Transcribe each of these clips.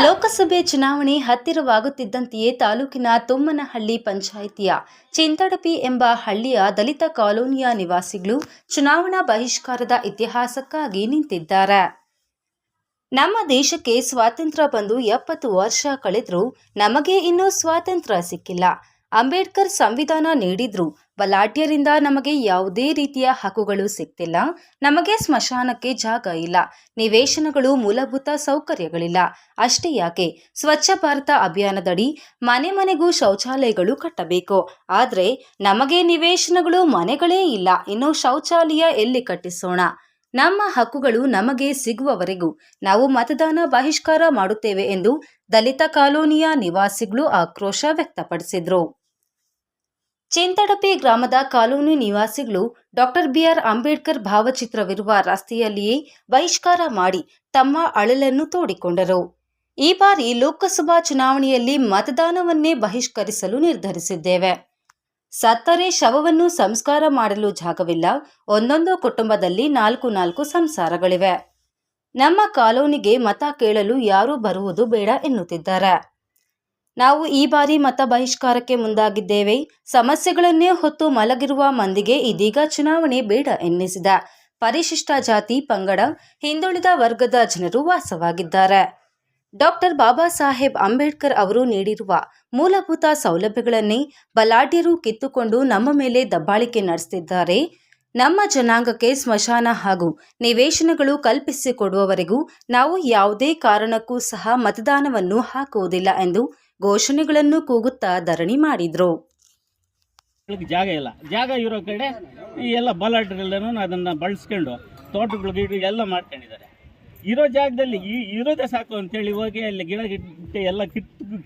ಲೋಕಸಭೆ ಚುನಾವಣೆ ಹತ್ತಿರವಾಗುತ್ತಿದ್ದಂತೆಯೇ ತಾಲೂಕಿನ ತುಮ್ಮನಹಳ್ಳಿ ಪಂಚಾಯಿತಿಯ ಚಿಂತಡಪಿ ಎಂಬ ಹಳ್ಳಿಯ ದಲಿತ ಕಾಲೋನಿಯ ನಿವಾಸಿಗಳು ಚುನಾವಣಾ ಬಹಿಷ್ಕಾರದ ಇತಿಹಾಸಕ್ಕಾಗಿ ನಿಂತಿದ್ದಾರೆ. ನಮ್ಮ ದೇಶಕ್ಕೆ ಸ್ವಾತಂತ್ರ್ಯ ಬಂದು 70 ವರ್ಷ ಕಳೆದರೂ ನಮಗೆ ಇನ್ನೂ ಸ್ವಾತಂತ್ರ್ಯ ಸಿಕ್ಕಿಲ್ಲ. ಅಂಬೇಡ್ಕರ್ ಸಂವಿಧಾನ ನೀಡಿದ್ರು, ಬಲಾಢ್ಯರಿಂದ ನಮಗೆ ಯಾವುದೇ ರೀತಿಯ ಹಕ್ಕುಗಳು ಸಿಗ್ತಿಲ್ಲ. ನಮಗೆ ಸ್ಮಶಾನಕ್ಕೆ ಜಾಗ ಇಲ್ಲ, ನಿವೇಶನಗಳು, ಮೂಲಭೂತ ಸೌಕರ್ಯಗಳಿಲ್ಲ. ಅಷ್ಟೇ ಯಾಕೆ, ಸ್ವಚ್ಛ ಭಾರತ ಅಭಿಯಾನದಡಿ ಮನೆ ಮನೆಗೂ ಶೌಚಾಲಯಗಳು ಕಟ್ಟಬೇಕು. ಆದರೆ ನಮಗೆ ನಿವೇಶನಗಳು, ಮನೆಗಳೇ ಇಲ್ಲ. ಇನ್ನು ಶೌಚಾಲಯ ಎಲ್ಲಿ ಕಟ್ಟಿಸೋಣ? ನಮ್ಮ ಹಕ್ಕುಗಳು ನಮಗೆ ಸಿಗುವವರೆಗೂ ನಾವು ಮತದಾನ ಬಹಿಷ್ಕಾರ ಮಾಡುತ್ತೇವೆ ಎಂದು ದಲಿತ ಕಾಲೋನಿಯ ನಿವಾಸಿಗಳು ಆಕ್ರೋಶ ವ್ಯಕ್ತಪಡಿಸಿದರು. ಚಿಂತಡಪಿ ಗ್ರಾಮದ ಕಾಲೋನಿ ನಿವಾಸಿಗಳು ಡಾಕ್ಟರ್ BR ಅಂಬೇಡ್ಕರ್ ಭಾವಚಿತ್ರವಿರುವ ರಸ್ತೆಯಲ್ಲಿಯೇ ಬಹಿಷ್ಕಾರ ಮಾಡಿ ತಮ್ಮ ಅಳಲನ್ನು ತೋಡಿಕೊಂಡರು. ಈ ಬಾರಿ ಲೋಕಸಭಾ ಚುನಾವಣೆಯಲ್ಲಿ ಮತದಾನವನ್ನೇ ಬಹಿಷ್ಕರಿಸಲು ನಿರ್ಧರಿಸಿದ್ದೇವೆ. ಸತ್ತರೆ ಶವವನ್ನು ಸಂಸ್ಕಾರ ಮಾಡಲು ಜಾಗವಿಲ್ಲ. ಒಂದೊಂದು ಕುಟುಂಬದಲ್ಲಿ 4 ಸಂಸಾರಗಳಿವೆ. ನಮ್ಮ ಕಾಲೋನಿಗೆ ಮತ ಕೇಳಲು ಯಾರೂ ಬರುವುದು ಬೇಡ ಎನ್ನುತ್ತಿದ್ದಾರೆ. ನಾವು ಈ ಬಾರಿ ಮತ ಬಹಿಷ್ಕಾರಕ್ಕೆ ಮುಂದಾಗಿದ್ದೇವೆ. ಸಮಸ್ಯೆಗಳನ್ನೇ ಹೊತ್ತು ಮಲಗಿರುವ ಮಂದಿಗೆ ಇದೀಗ ಚುನಾವಣೆ ಬೇಡ ಎನ್ನಿಸಿದ ಪರಿಶಿಷ್ಟ ಜಾತಿ, ಪಂಗಡ, ಹಿಂದುಳಿದ ವರ್ಗದ ಜನರು ವಾಸವಾಗಿದ್ದಾರೆ. ಡಾಕ್ಟರ್ ಬಾಬಾ ಸಾಹೇಬ್ ಅಂಬೇಡ್ಕರ್ ಅವರು ನೀಡಿರುವ ಮೂಲಭೂತ ಸೌಲಭ್ಯಗಳನ್ನೇ ಬಲಾಢ್ಯರು ಕಿತ್ತುಕೊಂಡು ನಮ್ಮ ಮೇಲೆ ದಬ್ಬಾಳಿಕೆ ನಡೆಸುತ್ತಿದ್ದಾರೆ. ನಮ್ಮ ಜನಾಂಗಕ್ಕೆ ಸ್ಮಶಾನ ಹಾಗೂ ನಿವೇಶನಗಳು ಕಲ್ಪಿಸಿಕೊಡುವವರೆಗೂ ನಾವು ಯಾವುದೇ ಕಾರಣಕ್ಕೂ ಸಹ ಮತದಾನವನ್ನು ಹಾಕುವುದಿಲ್ಲ ಎಂದು ಘೋಷಣೆಗಳನ್ನು ಕೂಗುತ್ತಾ ಧರಣಿ ಮಾಡಿದ್ರು. ಜಾಗ ಇಲ್ಲ, ಜಾಗ ಇರೋ ಕಡೆ ಈ ಎಲ್ಲ ಬಲಾಢ್ಯರೆಲ್ಲನೂ ಅದನ್ನ ಬಳಸ್ಕೊಂಡು ತೋಟಗಳು ಗಿಡ ಎಲ್ಲ ಮಾಡ್ಕೊಂಡಿದ್ದಾರೆ. ಇರೋ ಜಾಗದಲ್ಲಿ ಇರೋದೇ ಸಾಕು ಅಂತೇಳಿ ಹೋಗಿ ಅಲ್ಲಿ ಗಿಡ ಗಿಡ ಎಲ್ಲ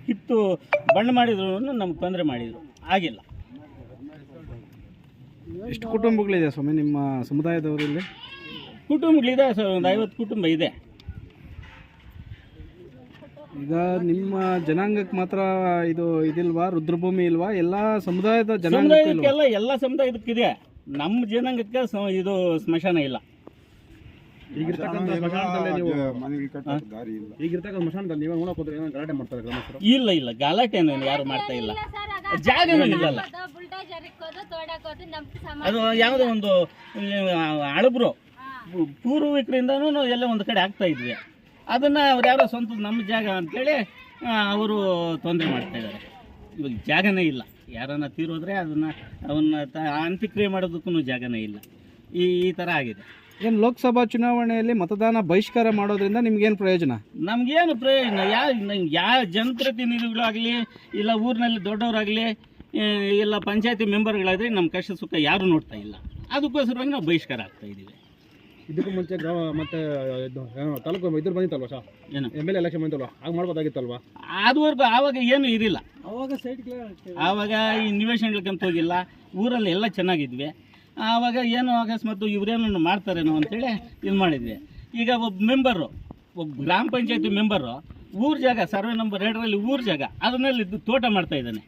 ಕಿತ್ತು ಬಣ್ಣ ಮಾಡಿದ್ರು ನಮ್ಗೆ ತೊಂದರೆ ಮಾಡಿದ್ರು. ಆಗಿಲ್ಲ. ಎಷ್ಟು ಕುಟುಂಬಗಳಿದೆ ಸ್ವಾಮಿ ನಿಮ್ಮ ಸಮುದಾಯದವರಲ್ಲಿ? ಕುಟುಂಬಗಳಿದೆ, ಒಂದು 50 ಕುಟುಂಬ ಇದೆ. ಈಗ ನಿಮ್ಮ ಜನಾಂಗಕ್ಕೆ ಮಾತ್ರ ಇದಿಲ್ವಾ, ರುದ್ರಭೂಮಿ ಇಲ್ವಾ? ಎಲ್ಲ ಸಮುದಾಯದ ಸಮುದಾಯಕ್ಕೆಲ್ಲ ಎಲ್ಲ ಸಮುದಾಯದಕ್ಕಿದೆ. ನಮ್ಮ ಜನಾಂಗಕ್ಕೆ ಇದು ಸ್ಮಶಾನ ಇಲ್ಲ. ಈಗಿರ್ತಕ್ಕಂಥ ಸ್ಮಶಾನದಲ್ಲಿ ನೀವು ನೋಡಕ್ ಹೋದ್ರೆ ಏನೋ ಗಲಾಟೆ ಮಾಡ್ತಾರೆ ಗ್ರಾಮಸ್ಥರು? ಇಲ್ಲ, ಗಲಾಟೆ ಯಾರು ಮಾಡ್ತಾ ಇಲ್ಲ. ಜಾಗನೂ ಇಲ್ಲಲ್ಲ. ಅದು ಯಾವುದೋ ಒಂದು ಹಳಬ್ರು ಪೂರ್ವಿಕರಿಂದನೂ ಎಲ್ಲ ಒಂದು ಕಡೆ ಆಗ್ತಾ ಇದ್ವಿ. ಅದನ್ನು ಅವ್ರು ಯಾರೋ ಸ್ವಂತ ನಮ್ಮ ಜಾಗ ಅಂತೇಳಿ ಅವರು ತೊಂದರೆ ಮಾಡ್ತಾ ಇದ್ದಾರೆ. ಇವಾಗ ಜಾಗನೇ ಇಲ್ಲ. ಯಾರನ್ನ ತೀರೋದ್ರೆ ಅವನ್ನ ಅಂತ್ಯಕ್ರಿಯೆ ಮಾಡೋದಕ್ಕೂ ಜಾಗನೇ ಇಲ್ಲ. ಈ ಥರ ಆಗಿದೆ. ಏನು ಲೋಕಸಭಾ ಚುನಾವಣೆಯಲ್ಲಿ ಮತದಾನ ಬಹಿಷ್ಕಾರ ಮಾಡೋದ್ರಿಂದ ನಿಮ್ಗೇನು ಪ್ರಯೋಜನ? ನಮಗೇನು ಪ್ರಯೋಜನ? ಯಾವ ಜನಪ್ರತಿನಿಧಿಗಳಾಗಲಿ, ಇಲ್ಲ ಊರಿನಲ್ಲಿ ದೊಡ್ಡವರಾಗಲಿ, ಇಲ್ಲ ಪಂಚಾಯತಿ ಮೆಂಬರ್ಗಳಾದರೆ ನಮ್ಮ ಕಷ್ಟ ಸುಖ ಯಾರೂ ನೋಡ್ತಾ ಇಲ್ಲ. ಅದಕ್ಕೋಸ್ಕರವಾಗಿ ನಾವು ಬಹಿಷ್ಕಾರ ಆಗ್ತಾ ಇದ್ದೀವಿ. ಇದಕ್ಕೂ ಮುಂಚೆ ಮತ್ತೆ ತಾಲೂಕು ಇದ್ರ ಬಂದಿತ್ತಲ್ವ ಸರ್, ಏನು MLA ಎಲೆಕ್ಷನ್ ಬಂದಿತ್ತಲ್ವ, ಆಗ ಮಾಡ್ಬೋದಾಗಿತ್ತಲ್ವ? ಅದುವರೆಗೂ ಆವಾಗ ಏನೂ ಇರಿಲ್ಲ. ಆವಾಗ ಈ ನಿವೇಶನಗಳ್ಕಂತ ಹೋಗಿಲ್ಲ. ಊರಲ್ಲಿ ಎಲ್ಲ ಚೆನ್ನಾಗಿದ್ವಿ. ಆವಾಗ ಏನೋ ಅಕಸ್ಮಾತ್ ಇವರೇನೋ ಮಾಡ್ತಾರೇನೋ ಅಂತೇಳಿ ಇದು ಮಾಡಿದ್ವಿ. ಈಗ ಒಬ್ಬ ಗ್ರಾಮ ಪಂಚಾಯತಿ ಮೆಂಬರು ಊರ ಜಾಗ, ಸರ್ವೆ ನಂಬರ್ 2ರಲ್ಲಿ ಊರ ಜಾಗ, ಅದನ್ನಲ್ಲಿ ತೋಟ ಮಾಡ್ತಾ ಇದ್ದಾನೆ.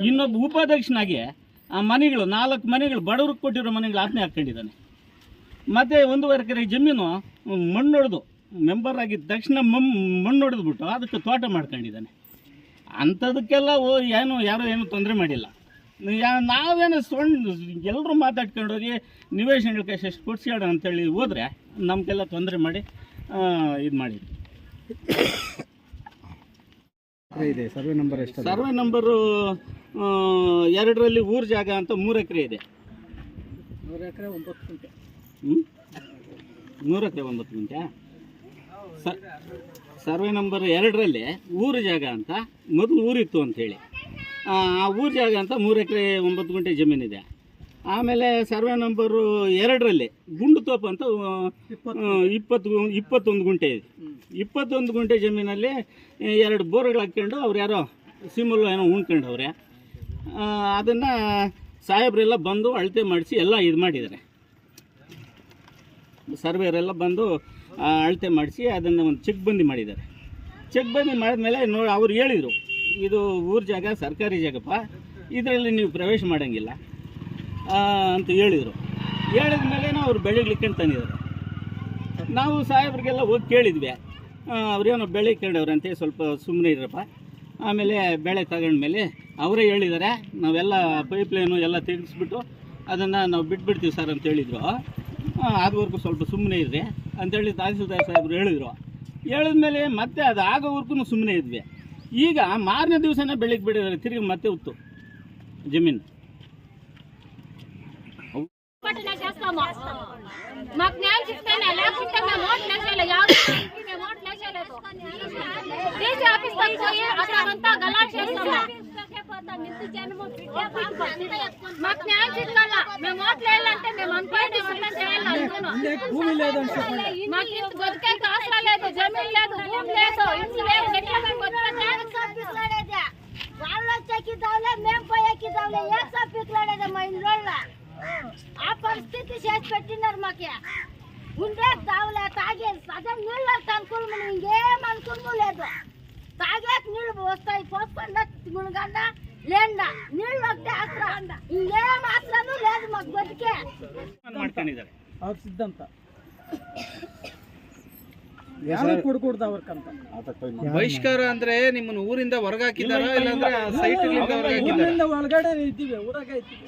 ಇನ್ನೊಬ್ಬ ಉಪಾಧ್ಯಕ್ಷನಾಗಿ ಆ ಮನೆಗಳು 4 ಮನೆಗಳು ಬಡವ್ರಿಗೆ ಕೊಟ್ಟಿರೋ ಮನೆಗಳು ಆತ್ಮೆ ಹಾಕ್ಕೊಂಡಿದ್ದಾನೆ. ಮತ್ತು 1.5 ಎಕರೆ ಜಮೀನು ಮಣ್ಣೊಡೆದು ಮೆಂಬರ್ ಆಗಿದ್ದ ತಕ್ಷಣ ಮಣ್ಣು ಹೊಡೆದ್ಬಿಟ್ಟು ಅದಕ್ಕೆ ತೋಟ ಮಾಡ್ಕೊಂಡಿದ್ದಾನೆ. ಅಂಥದಕ್ಕೆಲ್ಲ ಯಾರೋ ಏನೂ ತೊಂದರೆ ಮಾಡಿಲ್ಲ. ನಾವೇನು ಎಲ್ಲರೂ ಮಾತಾಡ್ಕೊಂಡೋಗಿ ನಿವೇಶನಗಳ ಎಷ್ಟು ಕೊಡ್ಸ್ಯಾಡ ಅಂತೇಳಿ ಹೋದರೆ ನಮಗೆಲ್ಲ ತೊಂದರೆ ಮಾಡಿ ಇದು ಮಾಡಿದ್ವಿ. ಸರ್ವೆ ನಂಬರ್ ಎಷ್ಟು? ಸರ್ವೆ ನಂಬರು 2ರಲ್ಲಿ ಊರ ಜಾಗ ಅಂತ 3 ಎಕರೆ ಇದೆ. 3 ಎಕರೆ 9 ಗುಂಟೆ. 3 ಎಕರೆ 9 ಗುಂಟೆ. ಸರ್ವೆ ನಂಬರ್ 2ರಲ್ಲಿ ಊರ ಜಾಗ ಅಂತ ಮೊದಲು ಊರಿತ್ತು ಅಂಥೇಳಿ, ಆ ಊರ ಜಾಗ ಅಂತ 3 ಎಕರೆ 9 ಗುಂಟೆ ಜಮೀನಿದೆ. ಆಮೇಲೆ ಸರ್ವೆ ನಂಬರು 2ರಲ್ಲಿ ಗುಂಡುತೋಪು ಅಂತ 21 ಗುಂಟೆ ಇದೆ. 21 ಗುಂಟೆ ಜಮೀನಲ್ಲಿ 2 ಬೋರ್ಗಳು ಹಾಕ್ಕೊಂಡು ಅವ್ರು ಯಾರೋ ಸಿಮುಲ್ಲು ಏನೋ ಉಣ್ಕೊಂಡವ್ರೆ. ಅದನ್ನು ಸಾಹೇಬ್ರೆಲ್ಲ ಬಂದು ಅಳತೆ ಮಾಡಿಸಿ ಎಲ್ಲ ಇದು ಮಾಡಿದ್ದಾರೆ. ಸರ್ವೇರೆಲ್ಲ ಬಂದು ಅಳತೆ ಮಾಡಿಸಿ ಅದನ್ನು ಒಂದು ಚೆಕ್ ಬಂದಿ ಮಾಡಿದ್ದಾರೆ. ಚೆಕ್ ಬಂದಿ ಮಾಡಿದ್ಮೇಲೆ ಅವ್ರು ಹೇಳಿದರು, ಇದು ಊರ ಜಾಗ, ಸರ್ಕಾರಿ ಜಾಗಪ್ಪ, ಇದರಲ್ಲಿ ನೀವು ಪ್ರವೇಶ ಮಾಡೋಂಗಿಲ್ಲ ಅಂತ ಹೇಳಿದರು. ಹೇಳಿದ ಮೇಲೆ ಅವ್ರು ಬೆಳೆಗ್ಲಿಕ್ಕೆ ತಂದಿದ್ದಾರೆ. ನಾವು ಸಾಹೇಬ್ರಿಗೆಲ್ಲ ಹೋಗಿ ಕೇಳಿದ್ವಿ, ಅವ್ರೇನೋ ಬೆಳೆ ಕೇಳವ್ರಂತೆ, ಸ್ವಲ್ಪ ಸುಮ್ಮನೆ ಇರಪ್ಪ. ಆಮೇಲೆ ಬೆಳೆ ತಗೊಂಡ್ಮೇಲೆ ಅವರೇ ಹೇಳಿದ್ದಾರೆ, ನಾವೆಲ್ಲ ಪೈಪ್ಲೈನು ಎಲ್ಲ ತೆಗೆಸ್ಬಿಟ್ಟು ಅದನ್ನು ನಾವು ಬಿಟ್ಬಿಡ್ತೀವಿ ಸರ್ ಅಂತ ಹೇಳಿದರು. ಆದವರೆಗೂ ಸ್ವಲ್ಪ ಸುಮ್ಮನೆ ಇದ್ರಿ ಅಂತೇಳಿ ತಹಸೀಲ್ದಾರ್ ಸಾಹೇಬ್ರು ಹೇಳಿದರು. ಹೇಳಿದ್ಮೇಲೆ ಮತ್ತೆ ಅದು ಆಗೋವರೆಗೂ ಸುಮ್ಮನೆ ಇದ್ವಿ. ಈಗ ಮಾರನೇ ದಿವಸನೇ ಬೆಳಿಗ್ಗೆ ಬಿಡಿದ್ದಾರೆ, ತಿರುಗಿ ಮತ್ತೆ ಉತ್ತು జమీన్. మాకు న్యాయం చేస్తేనే, లేకుంటే మేము ఓట్లు వేసేయాలి. మేము ఓట్లు వేసేయలేదు. డీసీ ఆఫీస్ పోయి అక్కడంతా గలాట్ చేస్తాము. మాకు న్యాయం చేయాలా. మేము ఓట్లు వేయాలంటే మేము అనుకోండి చేయాలి. మాకు బతికే ఆసరా లేదు, జమీన్ లేదు, భూమి లేదు, ఇంట్లో లేదు. ఎట్లా మేము బతికే వాళ్ళు వచ్చేకిద్దాంలే, మేము పోయేకిద్దాంలే, ఏ సబ్బిక్లాడేదే మా ఇంట్లో. ఆ పరిస్థితి చేసి పెట్టినారు. మాకే ఉండే తావులే, తాగే అదే నీళ్ళు అనుకూలము, ఇంకేం అనుకూలము లేదు. తాగేకి నీళ్ళు వస్తాయి, పోసుకుండా మునగండా లేండా నీళ్ళు ఒకటే ఆసరా, ఇంకేం ఆసరాను లేదు మాకు బతికే. ಅವ್ರ ಸಿದ್ಧಾಂತ ಯಾರು ಕೊಡ್ಕೊಡ್ದ ಅವ್ರಕ್ಕಂತ ಬಹಿಷ್ಕಾರ ಅಂದ್ರೆ ನಿಮ್ಮನ್ನ ಊರಿಂದ ಹೊರಗಾಕಿದಾರ ಇಲ್ಲಾಂದ್ರೆ ಸೈಟ್ ಊರಿಂದ ಒಳಗಡೆ ಇದ್ದೀವಿ, ಊರಾಗ ಇದ್ದೀವಿ.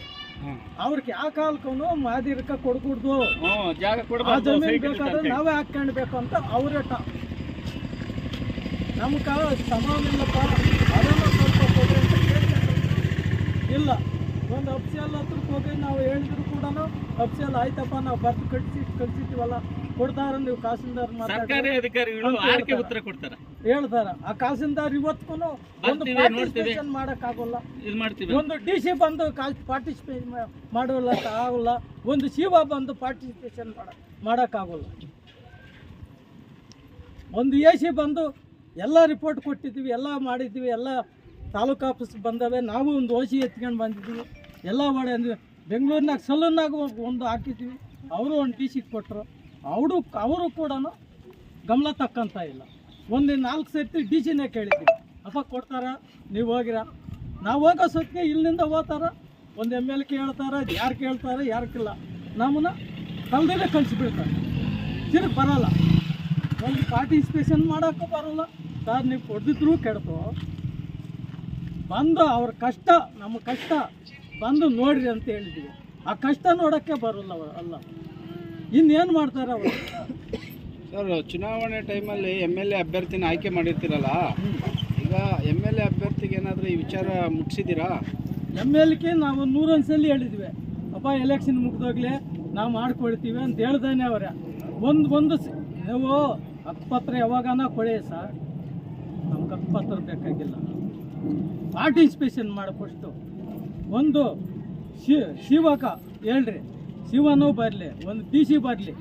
ಅವ್ರಿಗೆ ಯಾವ ಕಾಲಕ್ಕೂ ಮಾದಿರಕ ಕೊಡ್ಕೊಡ್ದು, ಜಾಗ ಆ ಜಮೀನು ಬೇಕಾದ್ರೆ ನಾವೇ ಹಾಕ್ಕೊಂಡ್ಬೇಕು ಅಂತ ಅವರೇ ನಮ್ಗೆ ಸಮಾನಿಲ್ಲಪ್ಪ, ಅದನ್ನು ಸ್ವಲ್ಪ ಕೊಡ್ರಿ ಅಂತ ಕೇಳ್ತಾರೆ. ಇಲ್ಲ, ಒಂದು ಅಫ್ಸಿಯಲ್ ಹತ್ರಕ್ಕೆ ಹೋಗಿ ನಾವು ಹೇಳಿದ್ರು ಕೂಡ ಅಫ್ಸಿಯಲ್ ಆಯ್ತಪ್ಪ, ನಾವು ಬರ್ದು ಕಳ್ಸಿದ್ದೀವಲ್ಲ, ಕೊಡ್ತಾರ, ನೀವು ಕಾಸಿಂದಾರ್ ಸರ್ಕಾರಿ ಅಧಿಕಾರಿಗಳು ಆರ್ಕೆ ಉತ್ತರ ಕೊಡ್ತಾರೆ, ಹೇಳ್ತಾರ. ಆ ಕಾಸಿಂದಾರ್ ಇವತ್ತಿಗೂ ಒಂದು ಪಾರ್ಟಿಸಿಪೇಷನ್ ಮಾಡೋಕ್ಕಾಗಲ್ಲ. ಒಂದು ಡಿ ಸಿ ಬಂದು ಪಾರ್ಟಿಸಿಪೇಷನ್ ಮಾಡೋಲ್ಲ ಆಗಲ್ಲ, ಒಂದು ಶಿವ ಬಂದು ಪಾರ್ಟಿಸಿಪೇಷನ್ ಮಾಡೋಕ್ಕಾಗಲ್ಲ. ಒಂದು ಎ ಸಿ ಬಂದು ಎಲ್ಲ ರಿಪೋರ್ಟ್ ಕೊಟ್ಟಿದ್ದೀವಿ, ಎಲ್ಲ ಮಾಡಿದ್ದೀವಿ, ಎಲ್ಲ ತಾಲೂಕು ಆಫೀಸ್ ಬಂದವೆ. ನಾವು ಒಂದು ಓಸಿ ಎತ್ಕೊಂಡು ಬಂದಿದ್ದೀವಿ, ಎಲ್ಲ ಮಾಡಿ ಅಂದರೆ ಬೆಂಗಳೂರಿನಾಗ ಸಲೂನ್ನಾಗ ಒಂದು ಹಾಕಿದ್ದೀವಿ, ಅವರು ಒಂದು ಡಿ ಸಿ ಕೊಟ್ಟರು. ಅವರು ಕೂಡ ಗಮನ ತಕ್ಕಂತ ಇಲ್ಲ. ಒಂದು 4 ಸರ್ತಿ ಡಿ ಸಿನೇ ಕೇಳಿದ್ದೀವಿ, ಅಪ್ಪ ಕೊಡ್ತಾರ, ನೀವು ಹೋಗಿರ. ನಾವು ಹೋಗೋ ಸೊತ್ತಿಗೆ ಇಲ್ಲಿಂದ ಹೋಗ್ತಾರ, ಒಂದು ML ಕೇಳ್ತಾರೆ, ಯಾರು ಕೇಳ್ತಾರೆ, ಯಾರಕ್ಕಿಲ್ಲ, ನಮ್ಮನ್ನ ಕಲ್ದಲ್ಲೇ ಕಳಿಸ್ಬಿಡ್ತಾರೆ, ತಿರುಗಿ ಬರೋಲ್ಲ. ಒಂದು ಪಾರ್ಟಿಸಿಪೇಷನ್ ಮಾಡೋಕ್ಕೂ ಬರೋಲ್ಲ. ಸರ್ ನೀವು ಕೊಡ್ದಿದ್ರು ಕೆಡ್ತು, ಬಂದು ಅವ್ರ ಕಷ್ಟ, ನಮ್ಮ ಕಷ್ಟ ಬಂದು ನೋಡ್ರಿ ಅಂತ ಹೇಳಿದ್ದೀವಿ. ಆ ಕಷ್ಟ ನೋಡೋಕ್ಕೆ ಬರೋಲ್ಲ ಅಲ್ಲ, ಇನ್ನೇನು ಮಾಡ್ತಾರೆ ಅವರು? ಸರ್, ಚುನಾವಣೆ ಟೈಮಲ್ಲಿ MLA ಅಭ್ಯರ್ಥಿನ ಆಯ್ಕೆ ಮಾಡಿರ್ತೀರಲ್ಲ, ಈಗ MLA ಅಭ್ಯರ್ಥಿಗೆ ಏನಾದರೂ ಈ ವಿಚಾರ ಮುಗಿಸಿದ್ದೀರಾ? MLAಗೆ ನಾವು 101 ಸಲ ಹೇಳಿದ್ವಿ, ಅಪ್ಪ ಎಲೆಕ್ಷನ್ ಮುಗ್ದೋಗ್ಲಿ ನಾವು ಮಾಡ್ಕೊಳ್ತೀವಿ ಅಂತ ಹೇಳ್ದಾನೆ ಅವ್ರೆ. ಒಂದು ನೀವು ಹಕ್ಕುಪತ್ರ ಯಾವಾಗನ ಕೊಡಿ ಸರ್, ನಮ್ಗೆ ಹಕ್ಕುಪತ್ರ ಬೇಕಾಗಿಲ್ಲ, ಪಾರ್ಟಿಸಿಪೇಷನ್ ಮಾಡಿ ಫಸ್ಟು. ಒಂದು ಶಿವಕ ಹೇಳ್ರಿ, ಶಿವನೂ ಬರಲಿ, ಒಂದು ಡಿ ಸಿ ಬರಲಿ,